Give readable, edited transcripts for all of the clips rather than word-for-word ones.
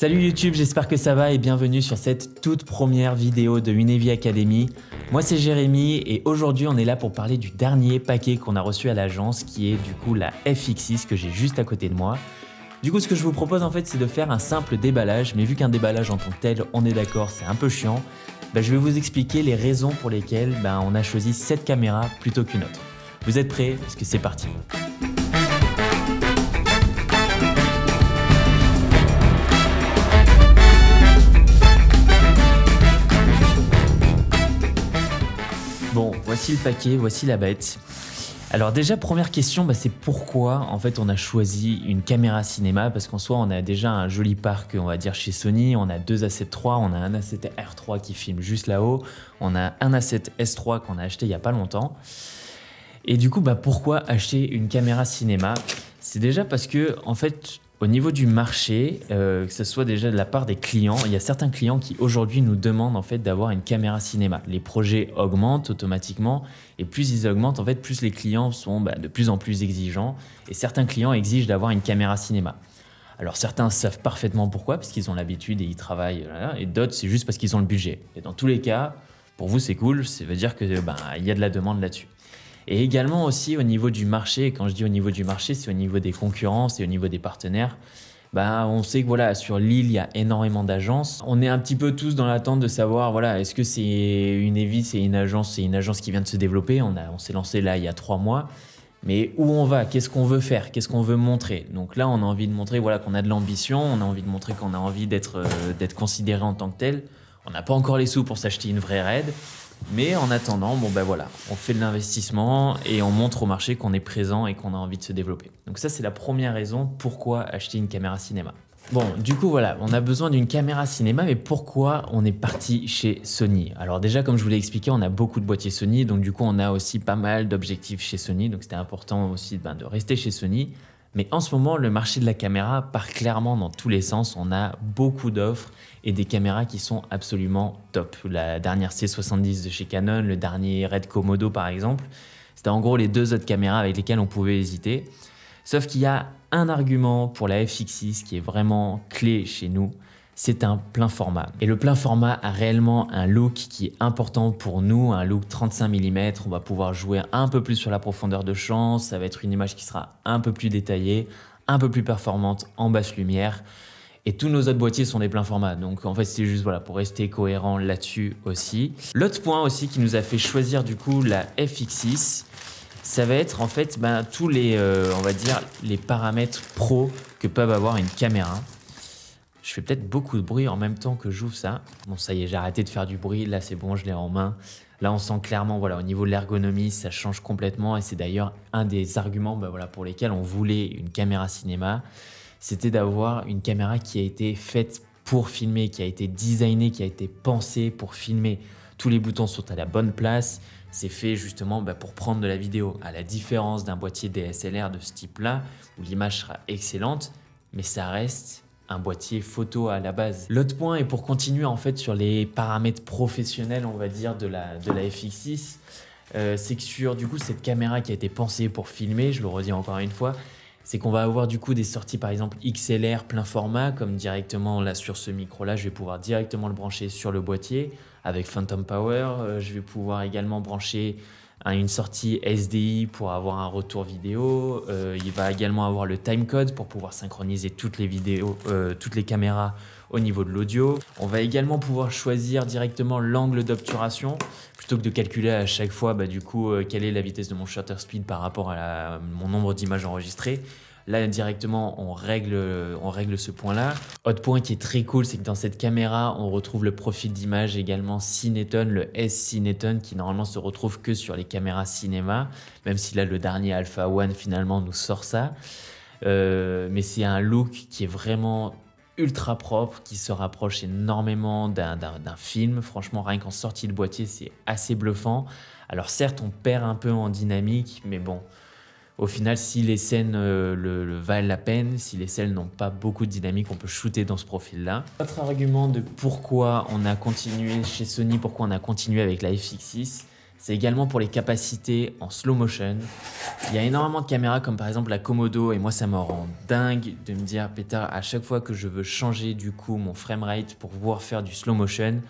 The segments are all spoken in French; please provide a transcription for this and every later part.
Salut YouTube, j'espère que ça va et bienvenue sur cette toute première vidéo de Unevi Academy. Moi c'est Jérémy et aujourd'hui on est là pour parler du dernier paquet qu'on a reçu à l'agence qui est du coup la FX6 que j'ai juste à côté de moi. Du coup ce que je vous propose en fait c'est de faire un simple déballage, mais vu qu'un déballage en tant que tel, on est d'accord, c'est un peu chiant, je vais vous expliquer les raisons pour lesquelles on a choisi cette caméra plutôt qu'une autre. Vous êtes prêts? Parce que c'est parti. Bon, voici le paquet, voici la bête. Alors déjà, première question, c'est pourquoi en fait on a choisi une caméra cinéma, parce qu'en soi on a déjà un joli parc, on va dire chez Sony, on a deux A7 III, on a un A7R3 qui filme juste là-haut, on a un A7S III qu'on a acheté il n'y a pas longtemps. Et du coup, pourquoi acheter une caméra cinéma? C'est déjà parce que en fait, au niveau du marché, que ce soit déjà de la part des clients, il y a certains clients qui aujourd'hui nous demandent en fait d'avoir une caméra cinéma. Les projets augmentent automatiquement et plus ils augmentent, en fait, plus les clients sont de plus en plus exigeants et certains clients exigent d'avoir une caméra cinéma. Alors certains savent parfaitement pourquoi, parce qu'ils ont l'habitude et ils travaillent, et d'autres c'est juste parce qu'ils ont le budget. Et dans tous les cas, pour vous c'est cool, ça veut dire que il y a de la demande là-dessus. Et également aussi au niveau du marché, quand je dis au niveau du marché, c'est au niveau des concurrences et au niveau des partenaires. On sait que voilà, sur l'île, il y a énormément d'agences. On est un petit peu tous dans l'attente de savoir, voilà, est-ce que c'est Unevi, c'est une agence qui vient de se développer. On s'est lancé là il y a 3 mois. Mais où on va? Qu'est-ce qu'on veut faire? Qu'est-ce qu'on veut montrer? Donc là, on a envie de montrer voilà, qu'on a de l'ambition, on a envie de montrer qu'on a envie d'être considéré en tant que tel. On n'a pas encore les sous pour s'acheter une vraie RED. Mais en attendant, voilà, on fait de l'investissement et on montre au marché qu'on est présent et qu'on a envie de se développer. Donc ça, c'est la première raison pourquoi acheter une caméra cinéma. Bon, du coup, voilà, on a besoin d'une caméra cinéma, mais pourquoi on est parti chez Sony? Alors déjà, comme je vous l'ai expliqué, on a beaucoup de boîtiers Sony, donc du coup, on a aussi pas mal d'objectifs chez Sony, donc c'était important aussi de rester chez Sony. Mais en ce moment, le marché de la caméra part clairement dans tous les sens. On a beaucoup d'offres et des caméras qui sont absolument top. La dernière C70 de chez Canon, le dernier Red Komodo par exemple, c'était en gros les deux autres caméras avec lesquelles on pouvait hésiter. Sauf qu'il y a un argument pour la FX6 qui est vraiment clé chez nous, c'est un plein format. Et le plein format a réellement un look qui est important pour nous, un look 35 mm. On va pouvoir jouer un peu plus sur la profondeur de champ, ça va être une image qui sera un peu plus détaillée, un peu plus performante en basse lumière. Et tous nos autres boîtiers sont des pleins formats. Donc en fait, c'est juste voilà, pour rester cohérent là-dessus aussi. L'autre point aussi qui nous a fait choisir du coup la FX6, ça va être en fait tous les, on va dire, les paramètres pro que peuvent avoir une caméra. Je fais peut-être beaucoup de bruit en même temps que j'ouvre ça. Bon, ça y est, j'ai arrêté de faire du bruit. Là, c'est bon, je l'ai en main. Là, on sent clairement, voilà, au niveau de l'ergonomie, ça change complètement. Et c'est d'ailleurs un des arguments voilà, pour lesquels on voulait une caméra cinéma. C'était d'avoir une caméra qui a été faite pour filmer, qui a été designée, qui a été pensée pour filmer. Tous les boutons sont à la bonne place. C'est fait justement pour prendre de la vidéo. À la différence d'un boîtier DSLR de ce type-là, où l'image sera excellente, mais ça reste un boîtier photo à la base. L'autre point, et pour continuer en fait sur les paramètres professionnels, on va dire, de la FX6, c'est que sur du coup cette caméra qui a été pensée pour filmer, je le redis encore une fois, c'est qu'on va avoir du coup des sorties par exemple XLR plein format, comme directement là sur ce micro là, je vais pouvoir directement le brancher sur le boîtier avec Phantom Power. Je vais pouvoir également brancher une sortie SDI pour avoir un retour vidéo. Il va également avoir le timecode pour pouvoir synchroniser toutes les vidéos, toutes les caméras au niveau de l'audio. On va également pouvoir choisir directement l'angle d'obturation plutôt que de calculer à chaque fois du coup quelle est la vitesse de mon shutter speed par rapport à mon nombre d'images enregistrées. Là, directement, on règle ce point-là. Autre point qui est très cool, c'est que dans cette caméra, on retrouve le profil d'image également Cineton, le S Cineton, qui normalement se retrouve que sur les caméras cinéma, même si là, le dernier Alpha One, finalement, nous sort ça. Mais c'est un look qui est vraiment ultra propre, qui se rapproche énormément d'un film. Franchement, rien qu'en sortie de boîtier, c'est assez bluffant. Alors certes, on perd un peu en dynamique, mais bon... Au final, si les scènes le valent la peine, si les scènes n'ont pas beaucoup de dynamique, on peut shooter dans ce profil-là. Autre argument de pourquoi on a continué chez Sony, pourquoi on a continué avec la FX6, C'est également pour les capacités en slow motion. Il y a énormément de caméras comme par exemple la Komodo et moi ça me rend dingue de me dire pétard, à chaque fois que je veux changer du coup mon framerate pour pouvoir faire du slow motion,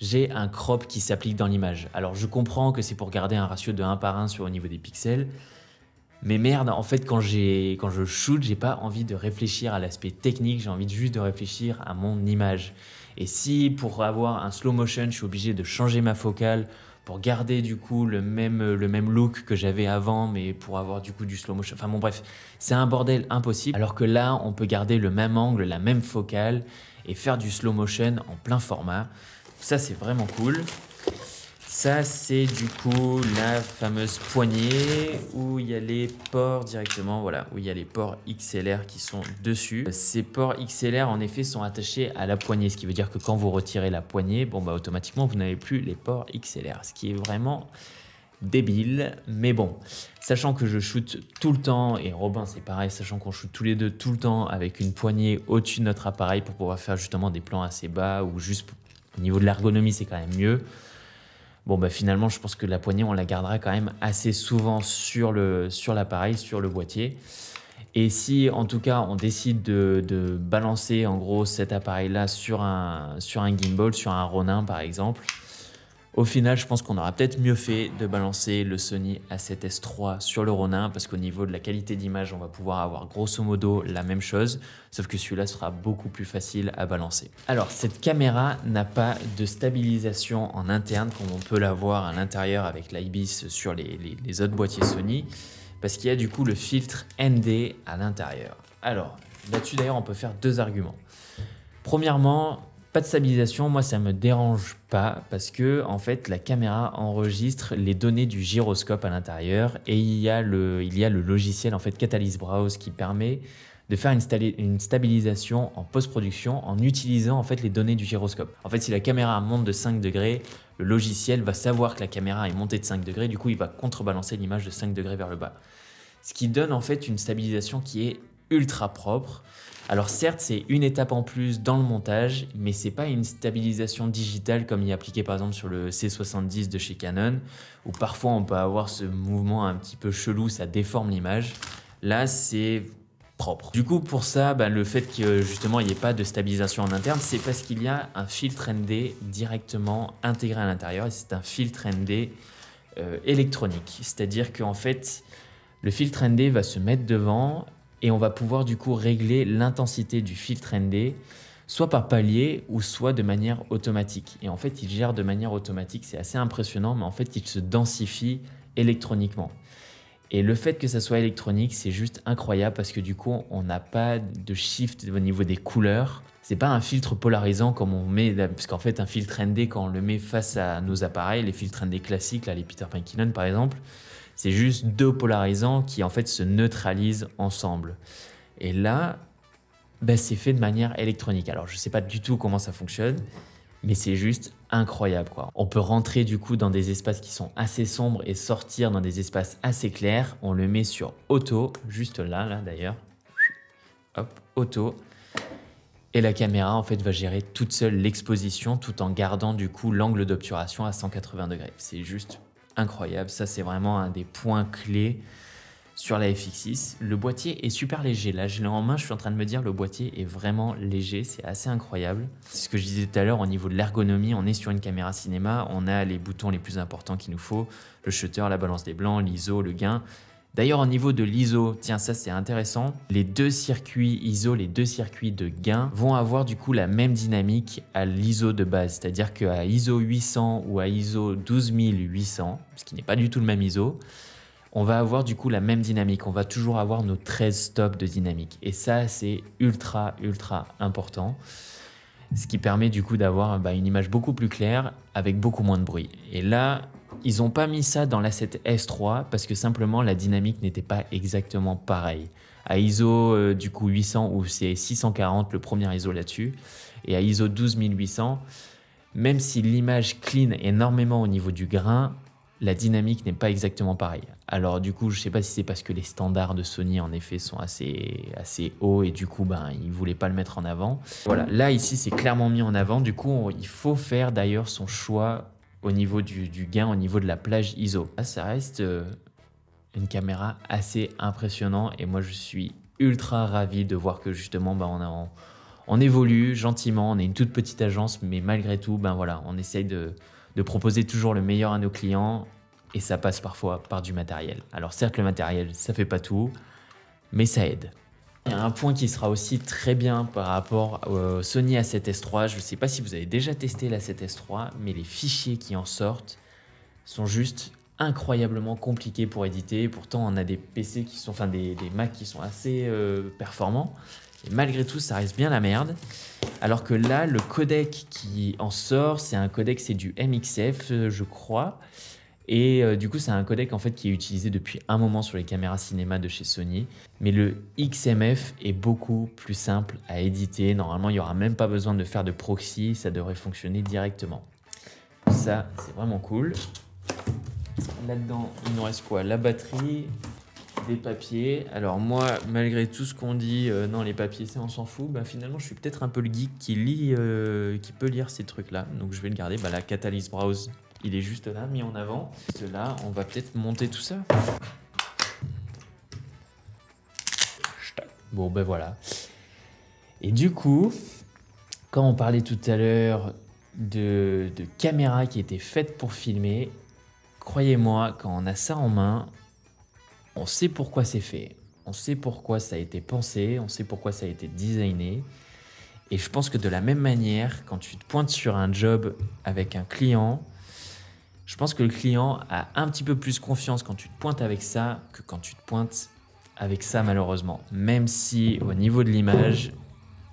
j'ai un crop qui s'applique dans l'image. Alors je comprends que c'est pour garder un ratio de 1 par 1 au niveau des pixels, mais merde, en fait quand je shoot, j'ai pas envie de réfléchir à l'aspect technique, j'ai envie juste de réfléchir à mon image. Et si pour avoir un slow motion, je suis obligé de changer ma focale pour garder du coup le même look que j'avais avant, mais pour avoir du coup du slow motion. Enfin bon bref, c'est un bordel impossible. Alors que là, on peut garder le même angle, la même focale et faire du slow motion en plein format. Ça, c'est vraiment cool. Ça, c'est du coup la fameuse poignée où il y a les ports directement, voilà, où il y a les ports XLR qui sont dessus. Ces ports XLR, en effet, sont attachés à la poignée, ce qui veut dire que quand vous retirez la poignée, bon, bah, automatiquement, vous n'avez plus les ports XLR, ce qui est vraiment débile. Mais bon, sachant que je shoot tout le temps, et Robin, c'est pareil, sachant qu'on shoot tous les deux tout le temps avec une poignée au-dessus de notre appareil pour pouvoir faire justement des plans assez bas ou juste au niveau de l'ergonomie, c'est quand même mieux. Bon, bah finalement, je pense que la poignée, on la gardera quand même assez souvent sur l'appareil, sur le boîtier. Et si, en tout cas, on décide de balancer, en gros, cet appareil-là sur un gimbal, sur un Ronin, par exemple, au final, je pense qu'on aura peut-être mieux fait de balancer le Sony A7S III sur le Ronin parce qu'au niveau de la qualité d'image, on va pouvoir avoir grosso modo la même chose, sauf que celui-là sera beaucoup plus facile à balancer. Alors, cette caméra n'a pas de stabilisation en interne comme on peut l'avoir à l'intérieur avec l'IBIS sur les autres boîtiers Sony parce qu'il y a du coup le filtre ND à l'intérieur. Alors, là-dessus d'ailleurs, on peut faire deux arguments. Premièrement, pas de stabilisation, moi ça me dérange pas parce que en fait la caméra enregistre les données du gyroscope à l'intérieur et il y a le logiciel en fait Catalyst Browse qui permet de faire une stabilisation en post-production en utilisant en fait les données du gyroscope. En fait, si la caméra monte de 5 degrés, le logiciel va savoir que la caméra est montée de 5 degrés, du coup il va contrebalancer l'image de 5 degrés vers le bas. Ce qui donne en fait une stabilisation qui est ultra propre. Alors certes, c'est une étape en plus dans le montage, mais c'est pas une stabilisation digitale comme il est appliqué par exemple sur le C70 de chez Canon, où parfois on peut avoir ce mouvement un petit peu chelou, ça déforme l'image. Là, c'est propre. Du coup, pour ça, le fait que justement il n'y ait pas de stabilisation en interne, c'est parce qu'il y a un filtre ND directement intégré à l'intérieur, et c'est un filtre ND électronique. C'est-à-dire qu'en fait, le filtre ND va se mettre devant et on va pouvoir du coup régler l'intensité du filtre ND soit par palier ou soit de manière automatique. Et en fait, il gère de manière automatique, c'est assez impressionnant, mais en fait, il se densifie électroniquement. Et le fait que ça soit électronique, c'est juste incroyable parce que du coup, on n'a pas de shift au niveau des couleurs. C'est pas un filtre polarisant comme on met, parce qu'en fait, un filtre ND, quand on le met face à nos appareils, les filtres ND classiques, là, les Peter Pan par exemple, c'est juste deux polarisants qui en fait se neutralisent ensemble. Et là, c'est fait de manière électronique. Alors je ne sais pas du tout comment ça fonctionne, mais c'est juste incroyable, quoi. On peut rentrer du coup dans des espaces qui sont assez sombres et sortir dans des espaces assez clairs. On le met sur auto, juste là d'ailleurs. Hop, auto. Et la caméra en fait va gérer toute seule l'exposition tout en gardant du coup l'angle d'obturation à 180 degrés. C'est juste incroyable, ça c'est vraiment un des points clés sur la FX6. Le boîtier est super léger, là je l'ai en main, je suis en train de me dire le boîtier est vraiment léger, c'est assez incroyable. C'est ce que je disais tout à l'heure au niveau de l'ergonomie, on est sur une caméra cinéma, on a les boutons les plus importants qu'il nous faut, le shutter, la balance des blancs, l'ISO, le gain. D'ailleurs au niveau de l'ISO, tiens ça c'est intéressant, les deux circuits ISO, les deux circuits de gain vont avoir du coup la même dynamique à l'ISO de base, c'est-à-dire qu'à ISO 800 ou à ISO 12800, ce qui n'est pas du tout le même ISO, on va avoir du coup la même dynamique, on va toujours avoir nos 13 stops de dynamique et ça c'est ultra important. Ce qui permet du coup d'avoir une image beaucoup plus claire avec beaucoup moins de bruit. Et là, ils n'ont pas mis ça dans l'A7S III parce que simplement la dynamique n'était pas exactement pareille. À ISO du coup 800 où c'est 640 le premier ISO là-dessus et à ISO 12800, même si l'image clean énormément au niveau du grain, la dynamique n'est pas exactement pareille. Alors du coup, je ne sais pas si c'est parce que les standards de Sony en effet sont assez hauts et du coup, ils ne voulaient pas le mettre en avant. Voilà, là ici c'est clairement mis en avant. Du coup, il faut faire d'ailleurs son choix au niveau du gain, au niveau de la plage ISO. Là, ça reste une caméra assez impressionnante et moi je suis ultra ravi de voir que justement on évolue gentiment, on est une toute petite agence mais malgré tout voilà, on essaye de proposer toujours le meilleur à nos clients et ça passe parfois par du matériel. Alors certes le matériel ça fait pas tout mais ça aide. Il y a un point qui sera aussi très bien par rapport au Sony A7S III. Je ne sais pas si vous avez déjà testé l'A7S III, mais les fichiers qui en sortent sont juste incroyablement compliqués pour éditer. Pourtant, on a des PC qui sont, enfin des Mac qui sont assez performants. Et malgré tout, ça reste bien la merde. Alors que là, le codec qui en sort, c'est un codec, c'est du MXF, je crois. Et du coup, c'est un codec en fait qui est utilisé depuis un moment sur les caméras cinéma de chez Sony. Mais le XMF est beaucoup plus simple à éditer. Normalement, il n'y aura même pas besoin de faire de proxy. Ça devrait fonctionner directement. Ça, c'est vraiment cool. Là-dedans, il nous reste quoi? La batterie, des papiers. Alors moi, malgré tout ce qu'on dit, non, les papiers, ça, on s'en fout. Finalement, je suis peut-être un peu le geek qui peut lire ces trucs-là. Donc, je vais le garder. La Catalyst Browse. Il est juste là, mis en avant. Là, on va peut-être monter tout ça. Bon, voilà. Et du coup, quand on parlait tout à l'heure de caméras qui étaient faites pour filmer, croyez-moi, quand on a ça en main, on sait pourquoi c'est fait. On sait pourquoi ça a été pensé, on sait pourquoi ça a été designé. Et je pense que de la même manière, quand tu te pointes sur un job avec un client, je pense que le client a un petit peu plus confiance quand tu te pointes avec ça que quand tu te pointes avec ça malheureusement. Même si au niveau de l'image,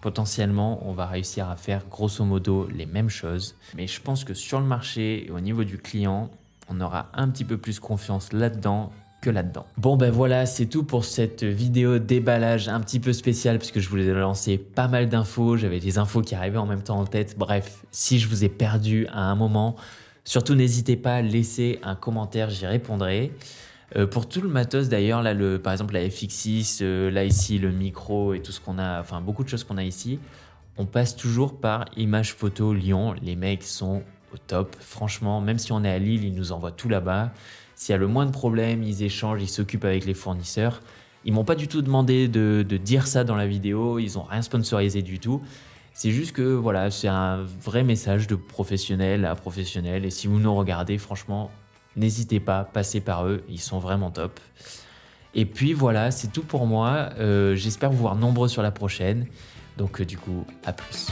potentiellement, on va réussir à faire grosso modo les mêmes choses. Mais je pense que sur le marché et au niveau du client, on aura un petit peu plus confiance là-dedans que là-dedans. Bon voilà, c'est tout pour cette vidéo déballage un petit peu spéciale parce que je voulais lancer pas mal d'infos. J'avais des infos qui arrivaient en même temps en tête. Bref, si je vous ai perdu à un moment, surtout, n'hésitez pas à laisser un commentaire, j'y répondrai. Pour tout le matos d'ailleurs, là, par exemple la FX6, là ici le micro et tout ce qu'on a, enfin beaucoup de choses qu'on a ici, on passe toujours par Image Photo Lyon. Les mecs sont au top, franchement, même si on est à Lille, ils nous envoient tout là-bas. S'il y a le moindre problème, ils échangent, ils s'occupent avec les fournisseurs. Ils m'ont pas du tout demandé de dire ça dans la vidéo, ils n'ont rien sponsorisé du tout. C'est juste que voilà, c'est un vrai message de professionnel à professionnel. Et si vous nous regardez, franchement, n'hésitez pas, passez par eux, ils sont vraiment top. Et puis voilà, c'est tout pour moi. J'espère vous voir nombreux sur la prochaine. Donc du coup, à plus.